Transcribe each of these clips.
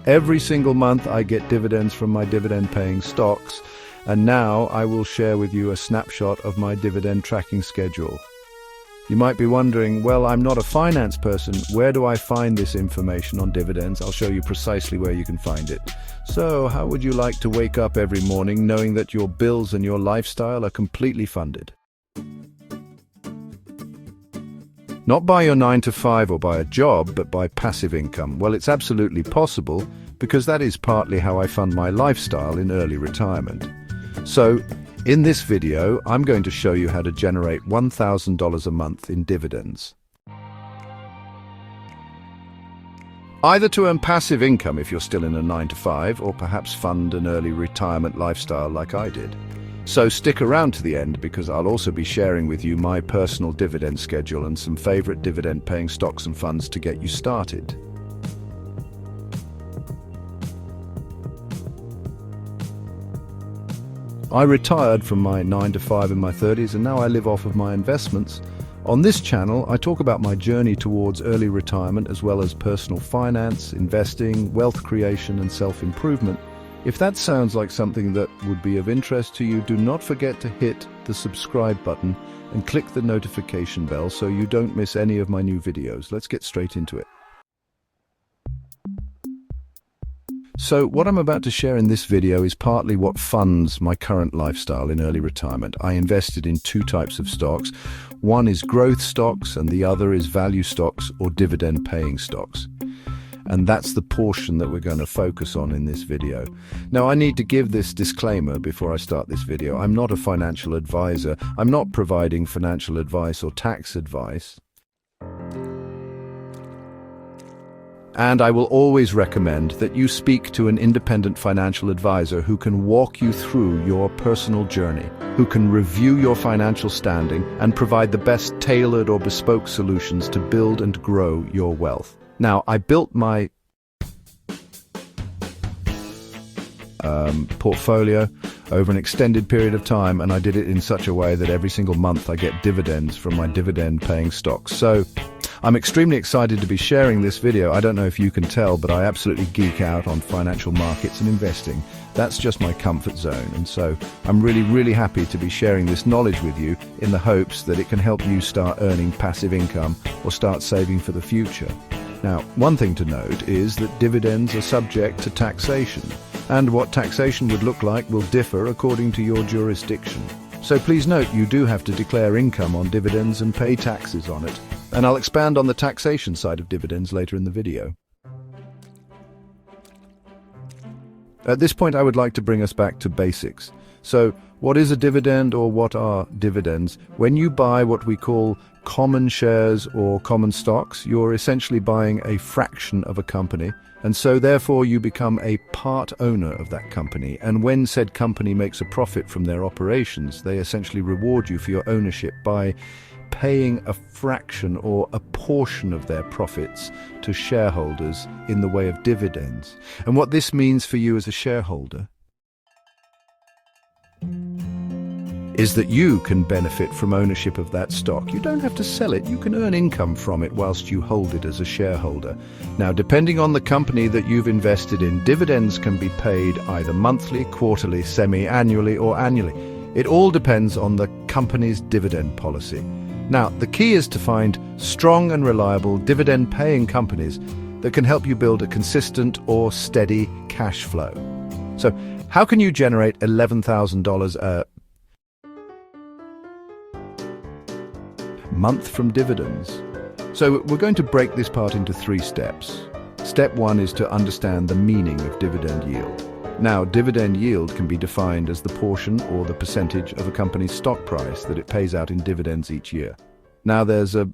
Every single month I get dividends from my dividend-paying stocks, and now I will share with you a snapshot of my dividend tracking schedule. You might be wondering, well, I'm not a finance person. Where do I find this information on dividends? I'll show you precisely where you can find it. So, how would you like to wake up every morning knowing that your bills and your lifestyle are completely funded? Not by your 9 to 5 or by a job, but by passive income. Well, it's absolutely possible because that is partly how I fund my lifestyle in early retirement. So, in this video, I'm going to show you how to generate $1,000 a month in dividends. Either to earn passive income if you're still in a 9 to 5, or perhaps fund an early retirement lifestyle like I did. So stick around to the end because I'll also be sharing with you my personal dividend schedule and some favorite dividend-paying stocks and funds to get you started. I retired from my 9 to 5 in my 30s and now I live off of my investments. On this channel, I talk about my journey towards early retirement as well as personal finance, investing, wealth creation and self-improvement. If that sounds like something that would be of interest to you, do not forget to hit the subscribe button and click the notification bell so you don't miss any of my new videos. Let's get straight into it. So what I'm about to share in this video is partly what funds my current lifestyle in early retirement. I invested in two types of stocks. One is growth stocks and the other is value stocks or dividend-paying stocks. And that's the portion that we're going to focus on in this video. Now, I need to give this disclaimer before I start this video. I'm not a financial advisor. I'm not providing financial advice or tax advice. And I will always recommend that you speak to an independent financial advisor who can walk you through your personal journey, who can review your financial standing and provide the best tailored or bespoke solutions to build and grow your wealth. Now, I built my portfolio over an extended period of time, and I did it in such a way that every single month I get dividends from my dividend-paying stocks. So I'm extremely excited to be sharing this video. I don't know if you can tell, but I absolutely geek out on financial markets and investing. That's just my comfort zone. And so I'm really happy to be sharing this knowledge with you in the hopes that it can help you start earning passive income or start saving for the future. Now, one thing to note is that dividends are subject to taxation, and what taxation would look like will differ according to your jurisdiction. So please note you do have to declare income on dividends and pay taxes on it. And I'll expand on the taxation side of dividends later in the video. At this point, I would like to bring us back to basics. So, what is a dividend or what are dividends? When you buy what we call common shares or common stocks, you're essentially buying a fraction of a company, and so therefore you become a part owner of that company. And when said company makes a profit from their operations, they essentially reward you for your ownership by paying a fraction or a portion of their profits to shareholders in the way of dividends. And what this means for you as a shareholder is that you can benefit from ownership of that stock. You don't have to sell it. You can earn income from it whilst you hold it as a shareholder. Now, depending on the company that you've invested in, dividends can be paid either monthly, quarterly, semi-annually, or annually. It all depends on the company's dividend policy. Now, the key is to find strong and reliable dividend-paying companies that can help you build a consistent or steady cash flow. So, how can you generate $11,000 a month from dividends? So, we're going to break this part into 3 steps. Step 1 is to understand the meaning of dividend yield. Now, dividend yield can be defined as the portion or the percentage of a company's stock price that it pays out in dividends each year. Now, there's a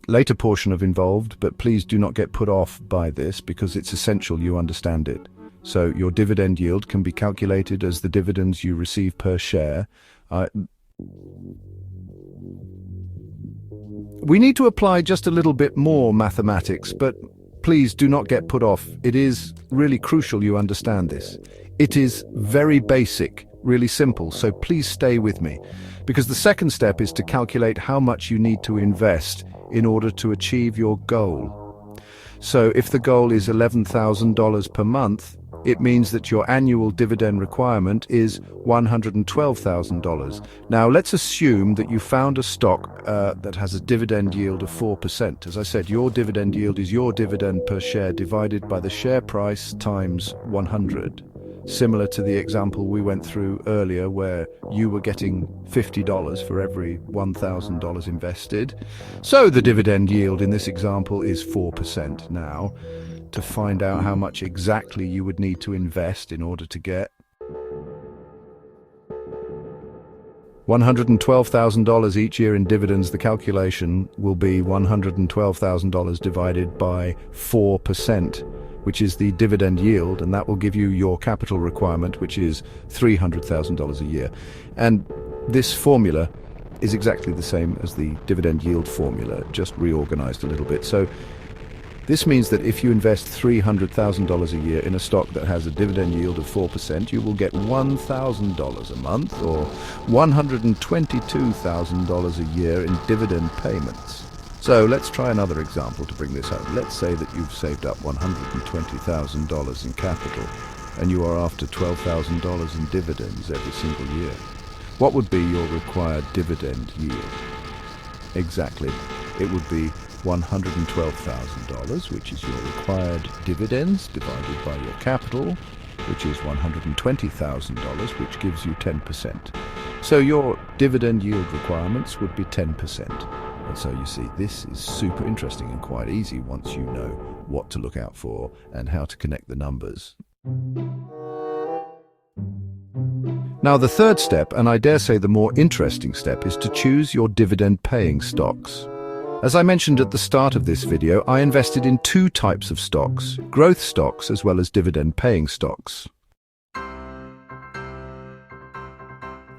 later portion of involved, but please do not get put off by this because it's essential you understand it. So, your dividend yield can be calculated as the dividends you receive per share. We need to apply just a little bit more mathematics, but please do not get put off. It is really crucial you understand this. It is very basic, really simple, so please stay with me. Because the second step is to calculate how much you need to invest in order to achieve your goal. So if the goal is $11,000 per month, it means that your annual dividend requirement is $112,000. Now, let's assume that you found a stock that has a dividend yield of 4%. As I said, your dividend yield is your dividend per share divided by the share price times 100. Similar to the example we went through earlier where you were getting $50 for every $1,000 invested. So the dividend yield in this example is 4%. Now, to find out how much exactly you would need to invest in order to get $112,000 each year in dividends, the calculation will be $112,000 divided by 4%, which is the dividend yield, and that will give you your capital requirement, which is $300,000 a year. And this formula is exactly the same as the dividend yield formula, just reorganized a little bit. So this means that if you invest $300,000 a year in a stock that has a dividend yield of 4%, you will get $1,000 a month, or $122,000 a year in dividend payments. So let's try another example to bring this home. Let's say that you've saved up $120,000 in capital and you are after $12,000 in dividends every single year. What would be your required dividend yield? Exactly. It would be $112,000, which is your required dividends divided by your capital, which is $120,000, which gives you 10%. So your dividend yield requirements would be 10%. And so you see, this is super interesting and quite easy once you know what to look out for and how to connect the numbers. Now, the third step, and I dare say the more interesting step, is to choose your dividend-paying stocks. As I mentioned at the start of this video, I invested in two types of stocks, growth stocks as well as dividend-paying stocks.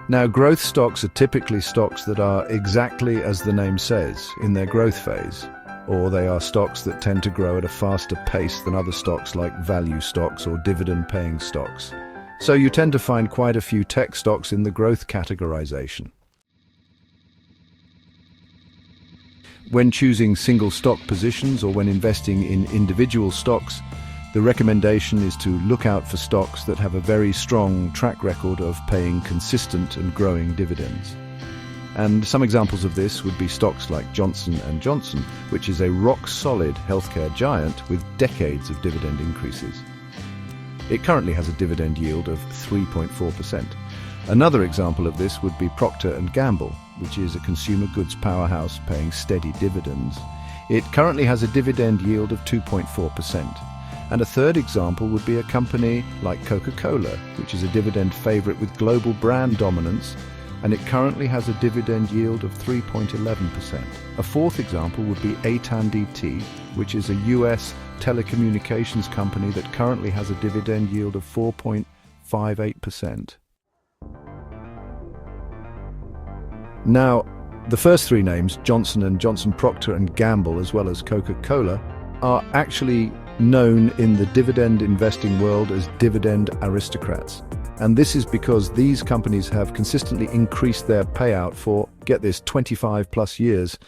Now, growth stocks are typically stocks that are exactly as the name says, in their growth phase, or they are stocks that tend to grow at a faster pace than other stocks like value stocks or dividend-paying stocks. So you tend to find quite a few tech stocks in the growth categorization. When choosing single stock positions or when investing in individual stocks, the recommendation is to look out for stocks that have a very strong track record of paying consistent and growing dividends. And some examples of this would be stocks like Johnson Johnson, which is a rock-solid healthcare giant with decades of dividend increases. It currently has a dividend yield of 3.4%. Another example of this would be Procter & Gamble, which is a consumer goods powerhouse paying steady dividends. It currently has a dividend yield of 2.4%. And a third example would be a company like Coca-Cola, which is a dividend favorite with global brand dominance, and it currently has a dividend yield of 3.11%. A fourth example would be AT&T, which is a US telecommunications company that currently has a dividend yield of 4.58%. Now, the first three names, Johnson Johnson, Procter & Gamble, as well as Coca-Cola, are actually known in the dividend investing world as dividend aristocrats. And this is because these companies have consistently increased their payout for, get this, 25 plus years.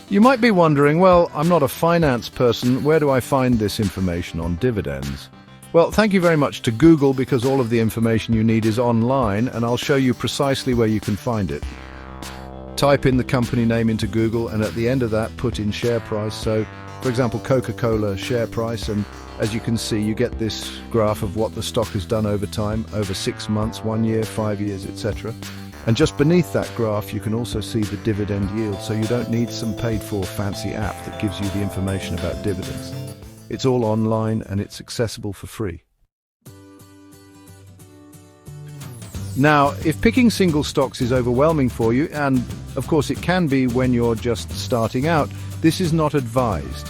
You might be wondering, well, I'm not a finance person, where do I find this information on dividends? Well, thank you very much to Google, because all of the information you need is online, and I'll show you precisely where you can find it. Type in the company name into Google, and at the end of that, put in share price. So, for example, Coca-Cola share price, and as you can see, you get this graph of what the stock has done over time, over 6 months, 1 year, 5 years, etc. And just beneath that graph, you can also see the dividend yield, so you don't need some paid-for fancy app that gives you the information about dividends. It's all online and it's accessible for free. Now, if picking single stocks is overwhelming for you, and of course it can be when you're just starting out, this is not advised.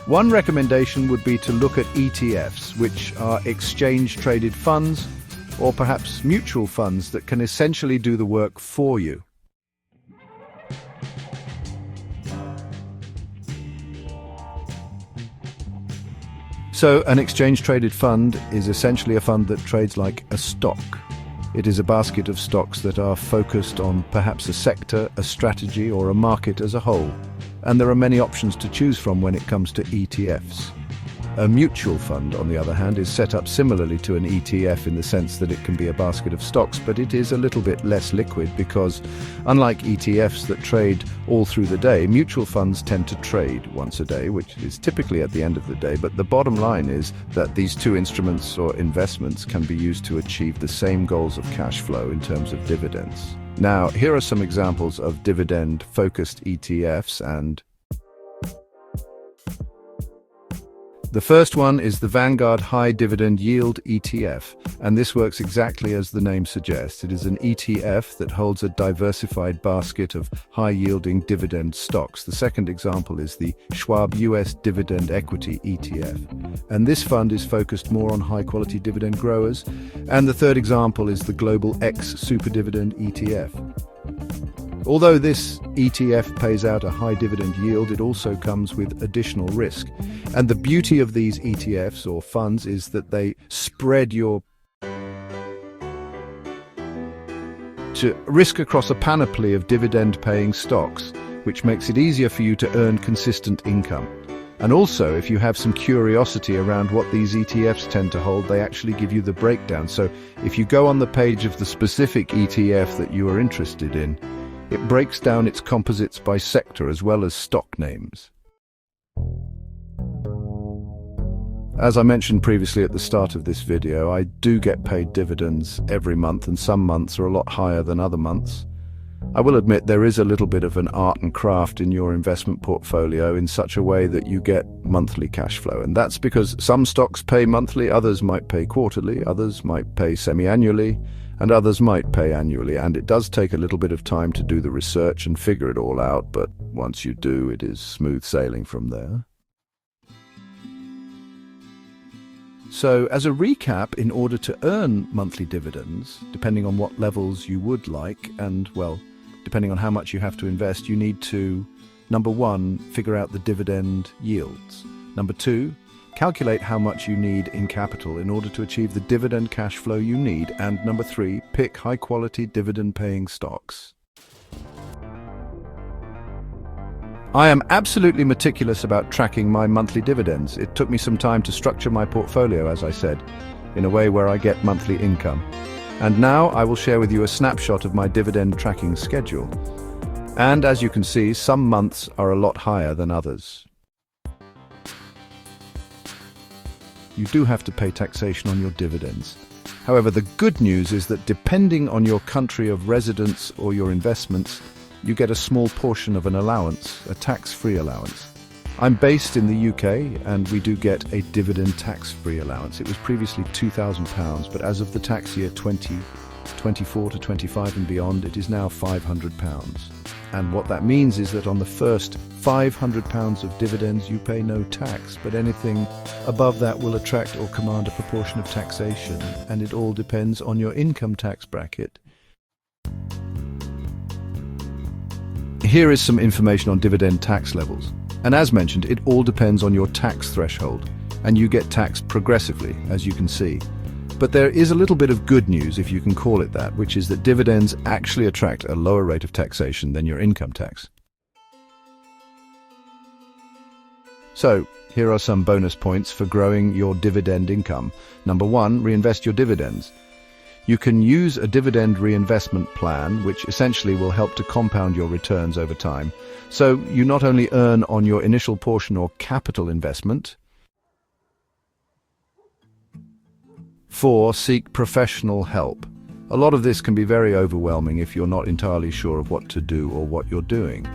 One recommendation would be to look at ETFs, which are exchange-traded funds, or perhaps mutual funds that can essentially do the work for you. So an exchange-traded fund is essentially a fund that trades like a stock. It is a basket of stocks that are focused on perhaps a sector, a strategy, or a market as a whole. and there are many options to choose from when it comes to ETFs. A mutual fund, on the other hand, is set up similarly to an ETF in the sense that it can be a basket of stocks, but it is a little bit less liquid because, unlike ETFs that trade all through the day, mutual funds tend to trade once a day, which is typically at the end of the day. But the bottom line is that these two instruments or investments can be used to achieve the same goals of cash flow in terms of dividends. Now, here are some examples of dividend-focused ETFs, and the first one is the Vanguard High Dividend Yield ETF, and this works exactly as the name suggests. It is an ETF that holds a diversified basket of high-yielding dividend stocks. The second example is the Schwab US Dividend Equity ETF, and this fund is focused more on high-quality dividend growers. And the third example is the Global X Super Dividend ETF. Although this ETF pays out a high dividend yield, it also comes with additional risk. And the beauty of these ETFs or funds is that they spread your risk across a panoply of dividend-paying stocks, which makes it easier for you to earn consistent income. And also, if you have some curiosity around what these ETFs tend to hold, they actually give you the breakdown. So if you go on the page of the specific ETF that you are interested in, it breaks down its composites by sector as well as stock names. As I mentioned previously at the start of this video, I do get paid dividends every month, and some months are a lot higher than other months. I will admit there is a little bit of an art and craft in your investment portfolio in such a way that you get monthly cash flow. And that's because some stocks pay monthly, others might pay quarterly, others might pay semi-annually, and others might pay annually. And it does take a little bit of time to do the research and figure it all out, but once you do, it is smooth sailing from there. So, as a recap, in order to earn monthly dividends, depending on what levels you would like, and, well, depending on how much you have to invest, you need to, number one, figure out the dividend yields. Number two, calculate how much you need in capital in order to achieve the dividend cash flow you need. And number three, pick high-quality dividend-paying stocks. I am absolutely meticulous about tracking my monthly dividends. It took me some time to structure my portfolio, as I said, in a way where I get monthly income. And now I will share with you a snapshot of my dividend tracking schedule. And as you can see, some months are a lot higher than others. You do have to pay taxation on your dividends. However, the good news is that depending on your country of residence or your investments, you get a small portion of an allowance, a tax-free allowance. I'm based in the UK, and we do get a dividend tax-free allowance. It was previously £2,000, but as of the tax year 2024 to 25 and beyond, it is now £500. And what that means is that on the first £500 of dividends, you pay no tax, but anything above that will attract or command a proportion of taxation, and it all depends on your income tax bracket. Here is some information on dividend tax levels. And as mentioned, it all depends on your tax threshold, and you get taxed progressively, as you can see. But there is a little bit of good news, if you can call it that, which is that dividends actually attract a lower rate of taxation than your income tax. So, here are some bonus points for growing your dividend income. Number one, reinvest your dividends. You can use a dividend reinvestment plan, which essentially will help to compound your returns over time. So you not only earn on your initial portion or capital investment. 4, seek professional help. A lot of this can be very overwhelming if you're not entirely sure of what to do or what you're doing.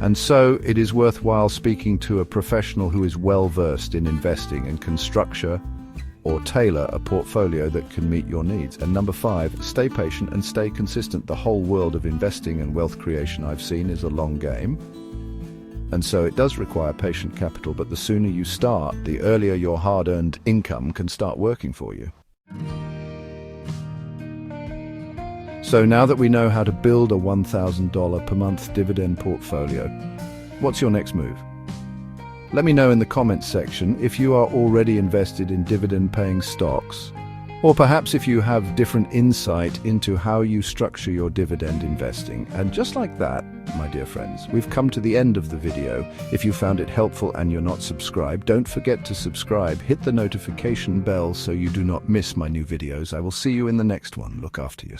And so it is worthwhile speaking to a professional who is well-versed in investing and can structure or tailor a portfolio that can meet your needs. And number 5, stay patient and stay consistent. The whole world of investing and wealth creation I've seen is a long game. And so it does require patient capital, but the sooner you start, the earlier your hard-earned income can start working for you. So now that we know how to build a $1,000 per month dividend portfolio, what's your next move? Let me know in the comments section if you are already invested in dividend-paying stocks, or perhaps if you have different insight into how you structure your dividend investing. And just like that, my dear friends, we've come to the end of the video. If you found it helpful and you're not subscribed, don't forget to subscribe. Hit the notification bell so you do not miss my new videos. I will see you in the next one. Look after yourself.